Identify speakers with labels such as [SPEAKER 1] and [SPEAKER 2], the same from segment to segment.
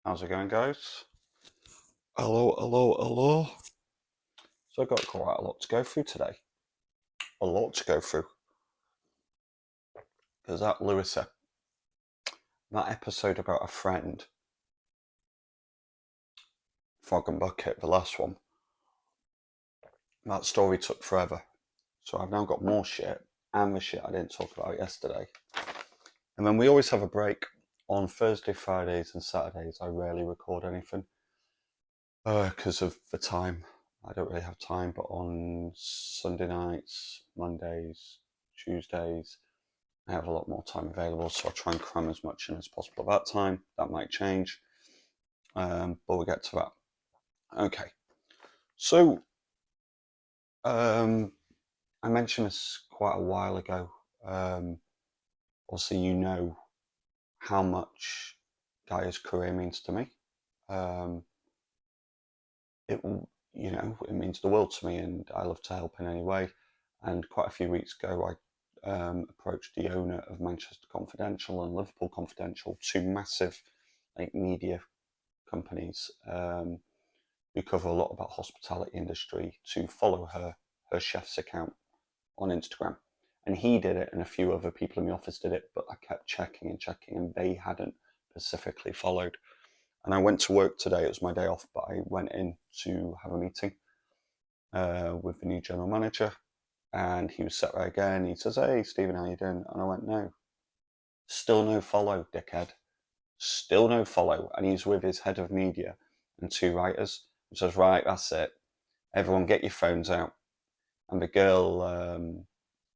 [SPEAKER 1] How's it going, guys? Hello, hello, hello. So I've got quite a lot to go through today. A lot to go through. Because that Lewisa, that episode about a friend, Frog and Bucket, the last one, that story took forever. So I've now got more shit and the shit I didn't talk about yesterday. And then we always have a break. On Thursday, Fridays, and Saturdays, I rarely record anything because of the time. I don't really have time, but on Sunday nights, Mondays, Tuesdays, I have a lot more time available, so I'll try and cram as much in as possible at that time. That might change, but we'll get to that. Okay, so I mentioned this quite a while ago. Also, you know how much Gaia's career means to me. It it means the world to me, and I love to help in any way. And quite a few weeks ago, I approached the owner of Manchester Confidential and Liverpool Confidential, two massive media companies who cover a lot about hospitality industry, to follow her chef's account on Instagram. And he did it, and a few other people in the office did it, but I kept checking and checking, and they hadn't specifically followed. And I went to work today, it was my day off, but I went in to have a meeting with the new general manager, and he was sat there again. He says, "Hey, Stephen, how you doing?" And I went, "No, still no follow, dickhead. Still no follow." And he's with his head of media and two writers. He says, "Right, that's it. Everyone get your phones out." And the girl,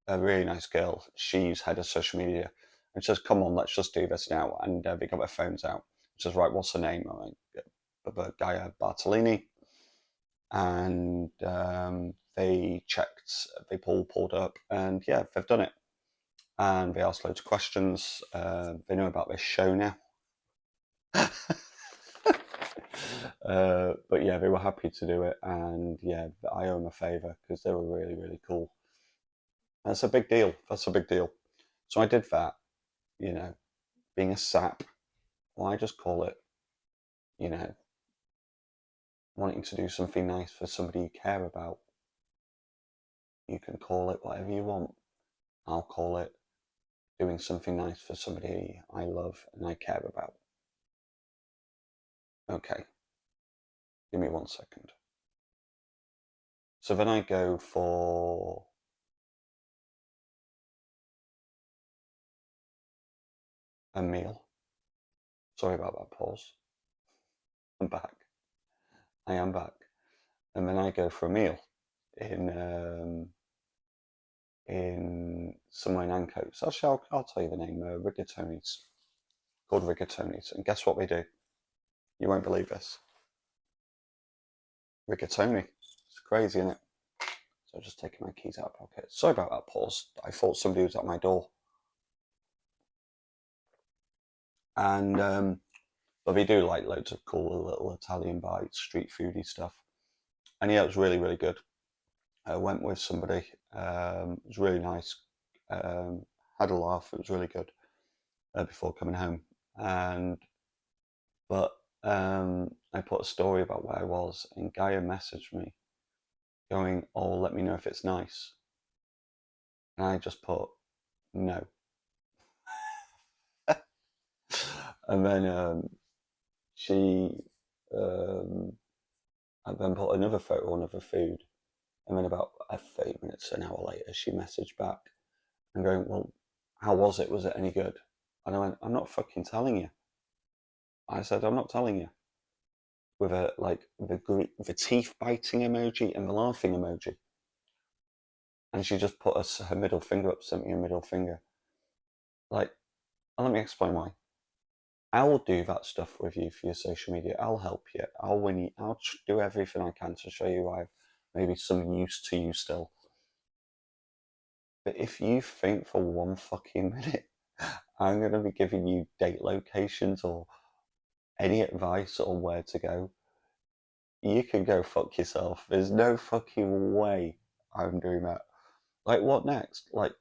[SPEAKER 1] a really nice girl, she's head of social media, and she says, "Come on, let's just do this now." And they got their phones out. She says, "Right, what's her name?" I'm like, Gaia Bartolini. And they checked, they pulled up, and yeah, they've done it. And they asked loads of questions. They know about this show now. But yeah, they were happy to do it, and yeah, I owe them a favour because they were really, really cool. That's a big deal. That's a big deal. So I did that, you know, being a sap. Well, I just call it, you know, wanting to do something nice for somebody you care about. You can call it whatever you want. I'll call it doing something nice for somebody I love and I care about. Okay, give me 1 second. So then I go for a meal. Sorry about that pause. I'm back. I am back. And then I go for a meal in somewhere in Ancoats. Actually, I'll tell you the name. Rigatoni's. Called Rigatoni's. And guess what we do? You won't believe this. Rigatoni. It's crazy, isn't it? So I'm just taking my keys out of pocket. Sorry about that pause. I thought somebody was at my door. And but we do like loads of cool little Italian bites, street foodie stuff. And yeah, it was really, really good. I went with somebody. It was really nice. Had a laugh. It was really good before coming home. But I put a story about where I was, and Gaia messaged me going, "Oh, let me know if it's nice." And I just put no. And then she I then put another photo on of her food, and then about 30 minutes, an hour later, she messaged back and going, "Well, how was it? Was it any good?" And I went, "I'm not fucking telling you." I said, "I'm not telling you." With a like the teeth biting emoji and the laughing emoji, and she just put her middle finger up, sent me a middle finger. Like, and let me explain why. I will do that stuff with you for your social media. I'll help you. I'll win you. I'll do everything I can to show you I've maybe some use to you still. But if you think for 1 fucking minute I'm going to be giving you date locations or any advice on where to go, you can go fuck yourself. There's no fucking way I'm doing that. Like, what next? Like,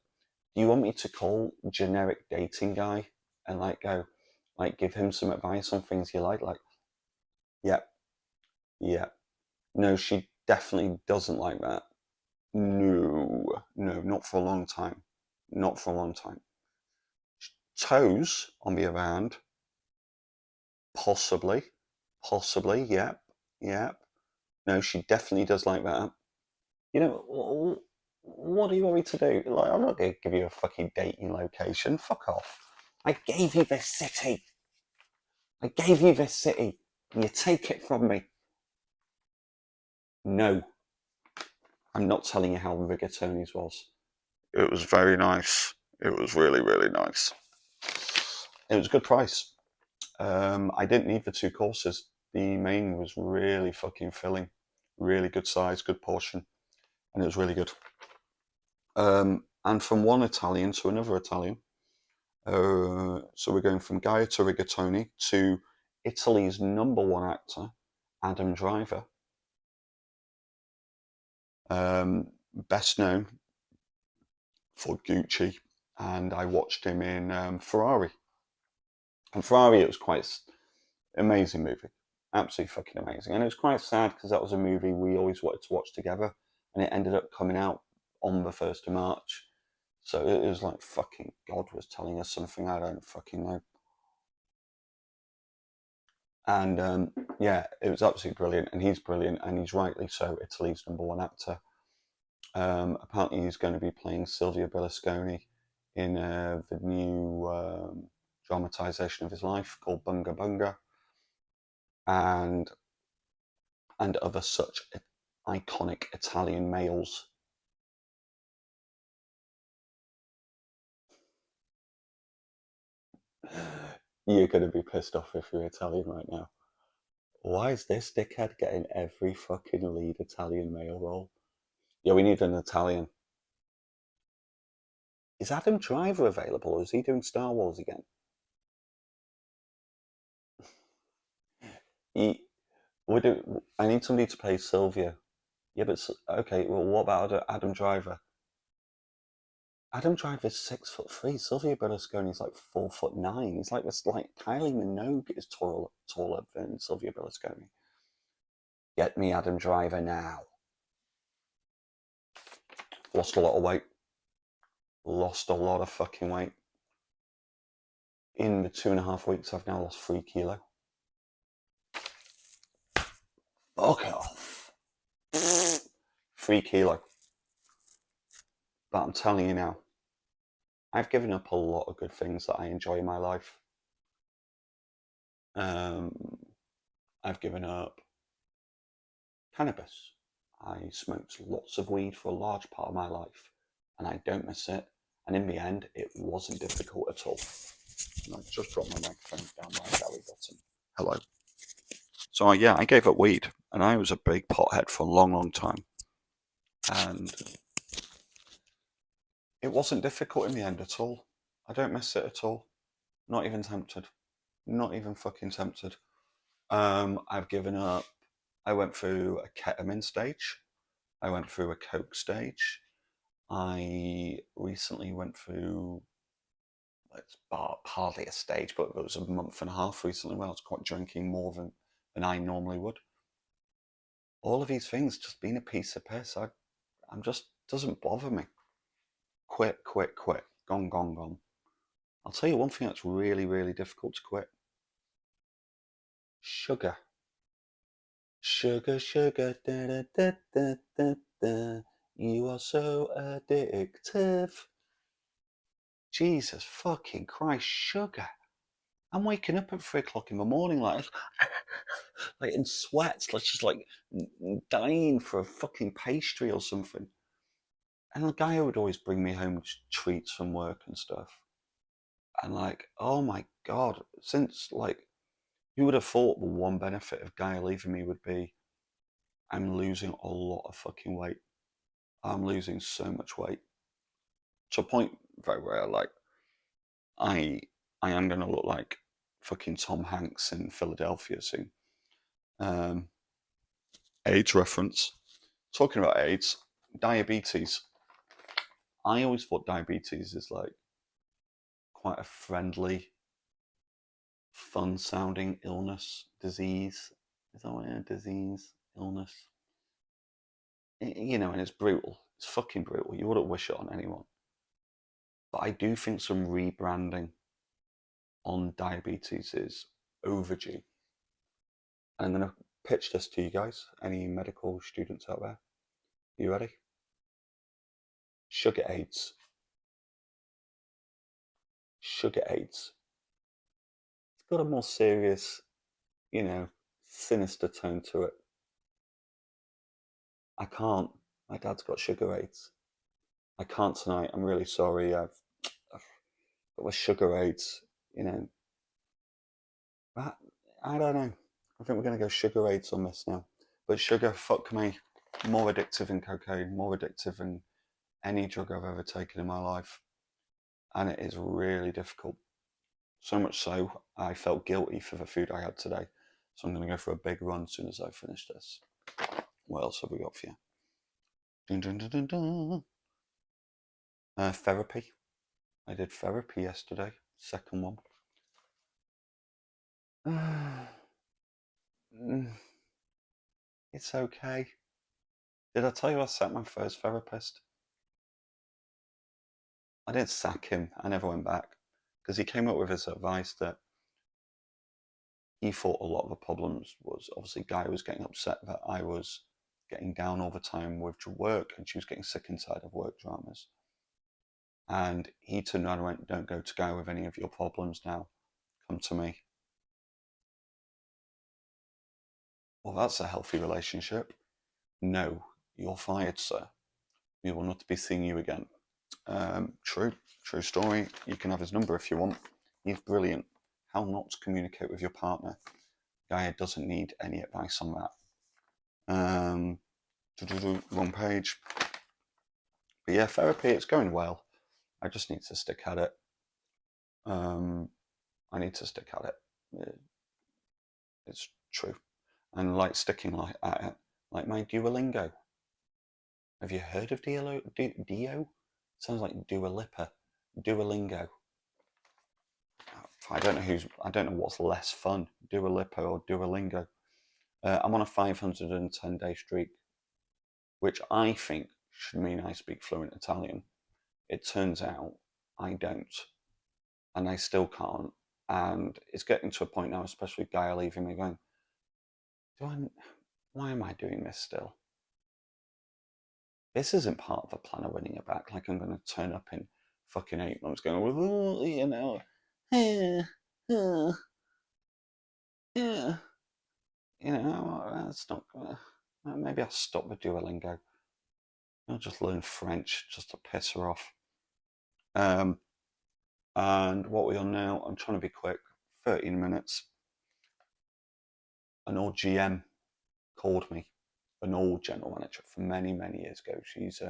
[SPEAKER 1] do you want me to call generic dating guy and like go, like, give him some advice on things you like Yeah, yeah. No, she definitely doesn't like that. No, no, not for a long time. Not for a long time. Toes, on the other hand, possibly, possibly, yep, yep. No, she definitely does like that. You know, what do you want me to do? Like, I'm not going to give you a fucking dating location. Fuck off. I gave you this city. I gave you this city. And you take it from me. No, I'm not telling you how Rigatoni's was. It was very nice. It was really, really nice. It was a good price. I didn't need the two courses. The main was really fucking filling. Really good size, good portion. And it was really good. And from one Italian to another Italian. So we're going from Gaia to Rigatoni to Italy's number one actor, Adam Driver. Best known for Gucci, and I watched him in Ferrari. And Ferrari, it was quite amazing movie, absolutely fucking amazing. And it was quite sad because that was a movie we always wanted to watch together, and it ended up coming out on the 1st of March. So it was like fucking God was telling us something I don't fucking know. And yeah, it was absolutely brilliant, and he's brilliant, and he's rightly so Italy's number one actor. Apparently, he's going to be playing Silvio Berlusconi in the new dramatisation of his life called Bunga Bunga, and other such iconic Italian males. You're going to be pissed off if you're Italian right now. Why is this dickhead getting every fucking lead Italian male role? Yeah, we need an Italian. Is Adam Driver available, or is he doing Star Wars again? He, I need somebody to play Sylvia. Yeah, but okay. Well, what about Adam Driver? Adam Driver's 6'3". Sylvia Berlusconi's like 4'9". He's like this. Like Kylie Minogue is taller than Sylvia Berlusconi. Get me Adam Driver now. Lost a lot of weight. Lost a lot of fucking weight. In the 2.5 weeks, I've now lost 3 kilo. Fuck off. 3 kilo. But I'm telling you now, I've given up a lot of good things that I enjoy in my life. I've given up cannabis. I smoked lots of weed for a large part of my life, and I don't miss it. And in the end, it wasn't difficult at all. And I just dropped my microphone down my belly button. Hello. So yeah, I gave up weed, and I was a big pothead for a long, long time. And it wasn't difficult in the end at all. I don't miss it at all. Not even tempted. Not even fucking tempted. I've given up. I went through a ketamine stage. I went through a coke stage. I recently went through, it's hardly a stage, but it was a month and a half recently where I was quite drinking more than I normally would. All of these things just being a piece of piss. I'm just doesn't bother me. Quit, quit, quit. Gone, gone, gone. I'll tell you one thing that's really, really difficult to quit. Sugar. Sugar, sugar, da da da da da da. You are so addictive. Jesus fucking Christ, sugar. I'm waking up at 3 o'clock in the morning like like in sweats, like just like dying for a fucking pastry or something. And the guy would always bring me home treats from work and stuff. And like, oh my God, since like, you would have thought the one benefit of Gaia leaving me would be I'm losing a lot of fucking weight. I'm losing so much weight to a point very where like I I am gonna look like fucking Tom Hanks in Philadelphia soon. Um, AIDS reference. Talking about AIDS, diabetes. I always thought diabetes is like quite a friendly, fun sounding illness, disease. Is that what a disease, illness? You know, and it's brutal. It's fucking brutal. You wouldn't wish it on anyone. But I do think some rebranding on diabetes is overdue. And I'm going to pitch this to you guys, any medical students out there. You ready? Sugar aids. Sugar aids. It's got a more serious, you know, sinister tone to it. I can't. My dad's got sugar aids. I can't tonight. I'm really sorry. I've got my sugar aids. You know, but I don't know. I think we're going to go sugar aids on this now. But sugar, fuck me, more addictive than cocaine, more addictive than any drug I've ever taken in my life. And it is really difficult. So much so, I felt guilty for the food I had today. So I'm going to go for a big run as soon as I finish this. What else have we got for you? Dun, dun, dun, dun, dun. Therapy. I did therapy yesterday, second one. It's okay. Did I tell you I sacked my first therapist? I didn't sack him. I never went back because he came up with his advice that he thought a lot of the problems was obviously Guy was getting upset that I was getting down all the time with work and she was getting sick and tired of work dramas. And he turned around and went, "Don't go to Guy with any of your problems now. Come to me." Well, that's a healthy relationship. No, you're fired, sir. We will not be seeing you again. True story. You can have his number if you want. He's brilliant. How not to communicate with your partner. Guy doesn't need any advice on that. Wrong page. But yeah, therapy, it's going well. I just need to stick at it. I need to stick at it. It's true. And like sticking like at it, like my Duolingo. Have you heard of Dio? Sounds like Dua Lipa. Duolingo. I don't know what's less fun, Dua Lipa or Duolingo. I'm on a 510-day streak, which I think should mean I speak fluent Italian. It turns out I don't, and I still can't. And it's getting to a point now, especially with Gaia leaving me, going, why am I doing this still? This isn't part of the plan of winning it back. Like I'm going to turn up in fucking 8 months going, oh, you know, yeah, yeah, you know, that's not gonna. Maybe I'll stop with Duolingo. I'll just learn French just to piss her off. And what we're on now, I'm trying to be quick. 13 minutes. An old GM called me, an old general manager from many, many years ago. She's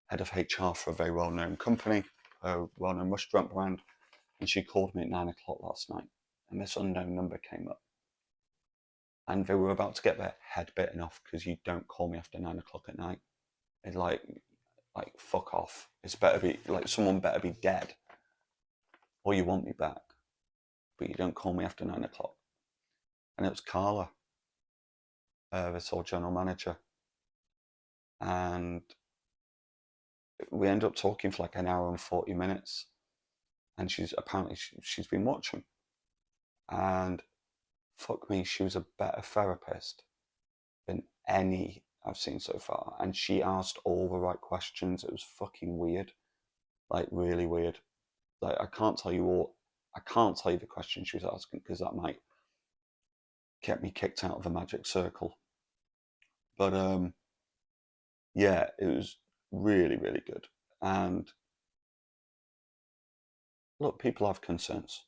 [SPEAKER 1] head of HR for a very well-known company, a well-known restaurant brand, and she called me at 9 o'clock last night, and this unknown number came up. And they were about to get their head bitten off because you don't call me after 9 o'clock at night. It's like fuck off. It's better be like someone better be dead, or you want me back, but you don't call me after 9 o'clock. And it was Carla, this old general manager, and we ended up talking for like an hour and 40 minutes. And she's been watching, and fuck me, she was a better therapist than any I've seen so far. And she asked all the right questions. It was fucking weird, like really weird. Like I can't tell you the questions she was asking because that might get me kicked out of the magic circle. But yeah, it was really, really good. And look, people have concerns.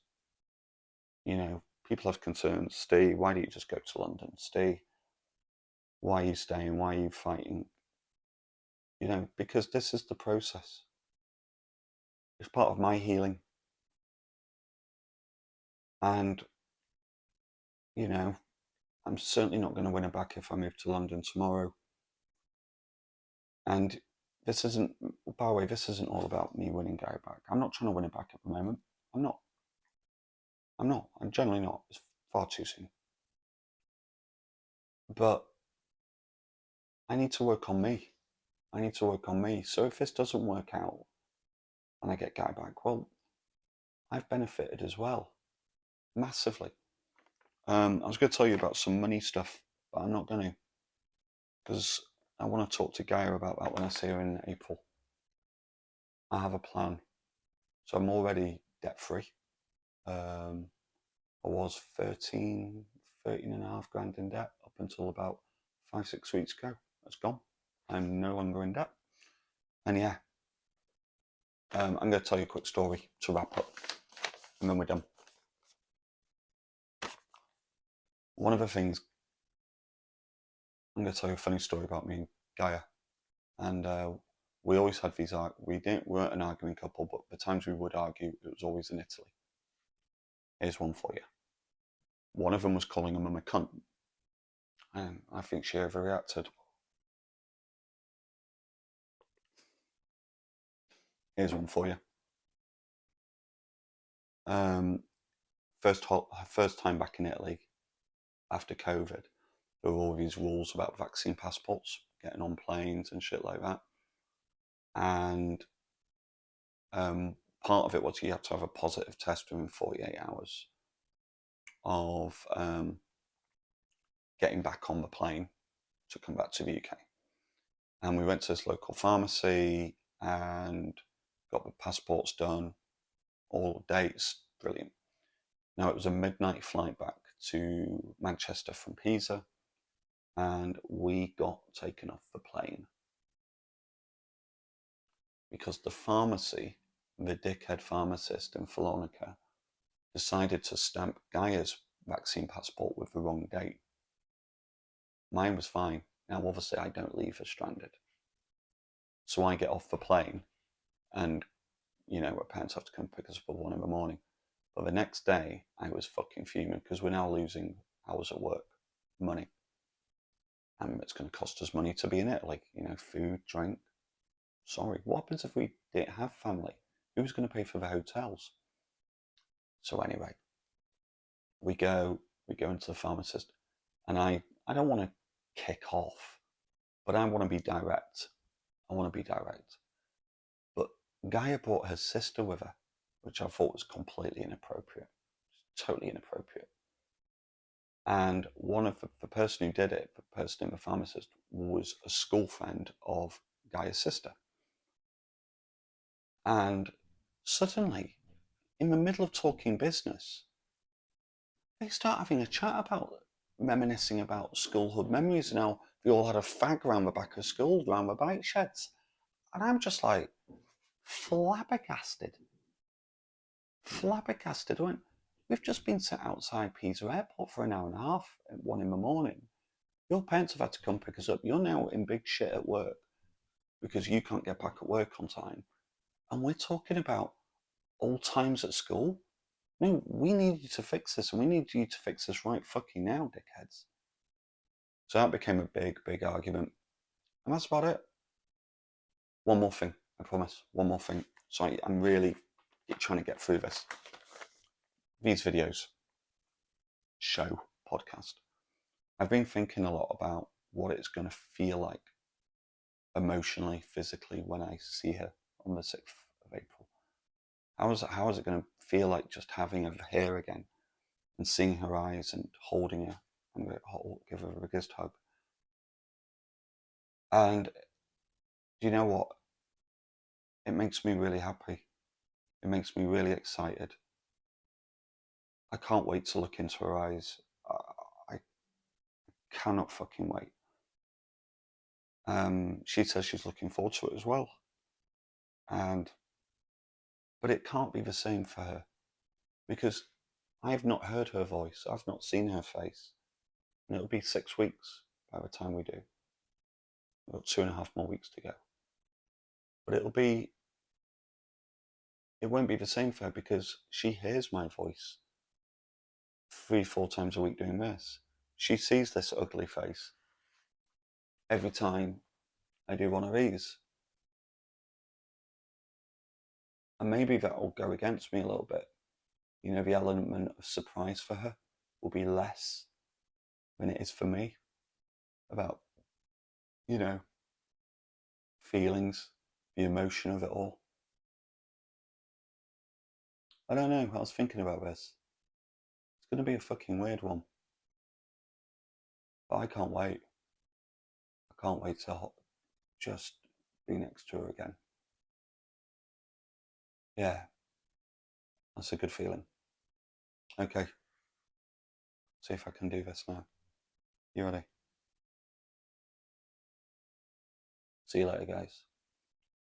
[SPEAKER 1] You know, people have concerns. Steve, why don't you just go to London? Steve, why are you staying? Why are you fighting? You know, because this is the process. It's part of my healing. And, you know, I'm certainly not going to win it back if I move to London tomorrow. And this isn't, by the way, this isn't all about me winning Gary back. I'm not trying to win it back at the moment. I'm not. I'm generally not. It's far too soon. But I need to work on me. I need to work on me. So if this doesn't work out and I get Guy back, well, I've benefited as well, massively. I was going to tell you about some money stuff, but I'm not going to, because I want to talk to Gaia about that when I see her in April. I have a plan. So I'm already debt free. I was 13 and a half grand in debt up until about 5-6 weeks ago. That's gone. I'm no longer in debt. And yeah, I'm going to tell you a quick story to wrap up, and then we're done. One of the things, I'm going to tell you a funny story about me and Gaia. And we always had these, we weren't an arguing couple, but the times we would argue, it was always in Italy. Here's one for you. One of them was calling her mum a cunt. And I think she overreacted. Here's one for you. First time back in Italy after COVID, there were all these rules about vaccine passports, getting on planes and shit like that. And part of it was you had to have a positive test within 48 hours of getting back on the plane to come back to the UK. And we went to this local pharmacy and got the passports done, all the dates, brilliant. Now it was a midnight flight back to Manchester from Pisa, and we got taken off the plane because the pharmacy, the dickhead pharmacist in Follonica, decided to stamp Gaia's vaccine passport with the wrong date. Mine was fine. Now obviously I don't leave her stranded. So I get off the plane and, her parents have to come pick us up at 1 a.m. But the next day I was fucking fuming because we're now losing hours at work, money. And it's going to cost us money to be in Italy, food, drink. Sorry, what happens if we didn't have family? Who's going to pay for the hotels? So anyway, we go into the pharmacist, and I don't want to kick off, but I want to be direct. But Gaia brought her sister with her, which I thought was completely inappropriate. Totally inappropriate. And one of the person who did it, the person in the pharmacist, was a school friend of Gaia's sister. And suddenly, in the middle of talking business, they start having a chat about reminiscing about schoolhood memories and how they all had a fag around the back of school, around the bike sheds. And I'm just like, flabbergasted. Flabbergasted. I went, we've just been sat outside Pisa Airport for an hour and a half at 1 a.m. Your parents have had to come pick us up. You're now in big shit at work because you can't get back at work on time. And we're talking about old times at school. No, we need you to fix this, and we need you to fix this right fucking now, dickheads. So that became a big, big argument. And that's about it. One more thing, I promise. One more thing. Sorry, I'm really trying to get through this. These videos, show, podcast. I've been thinking a lot about what it's going to feel like emotionally, physically, when I see her on the 6th of April. How is it going to feel like just having her here again and seeing her eyes and holding her? I'm going to give her the biggest hug. And do you know what? It makes me really happy. It makes me really excited. I can't wait to look into her eyes. I cannot fucking wait. She says she's looking forward to it as well. But it can't be the same for her because I've not heard her voice. I've not seen her face. And it'll be 6 weeks by the time we do. We've got 2.5 more weeks to go. But it won't be the same for her because she hears my voice 3-4 times a week doing this. She sees this ugly face every time I do one of these. And maybe that will go against me a little bit. The element of surprise for her will be less than it is for me. about, you know, feelings, the emotion of it all. I don't know. I was thinking about this. It's going to be a fucking weird one. But I can't wait. I can't wait to just be next to her again. Yeah, that's a good feeling. Okay, see if I can do this now. You ready? See you later, guys.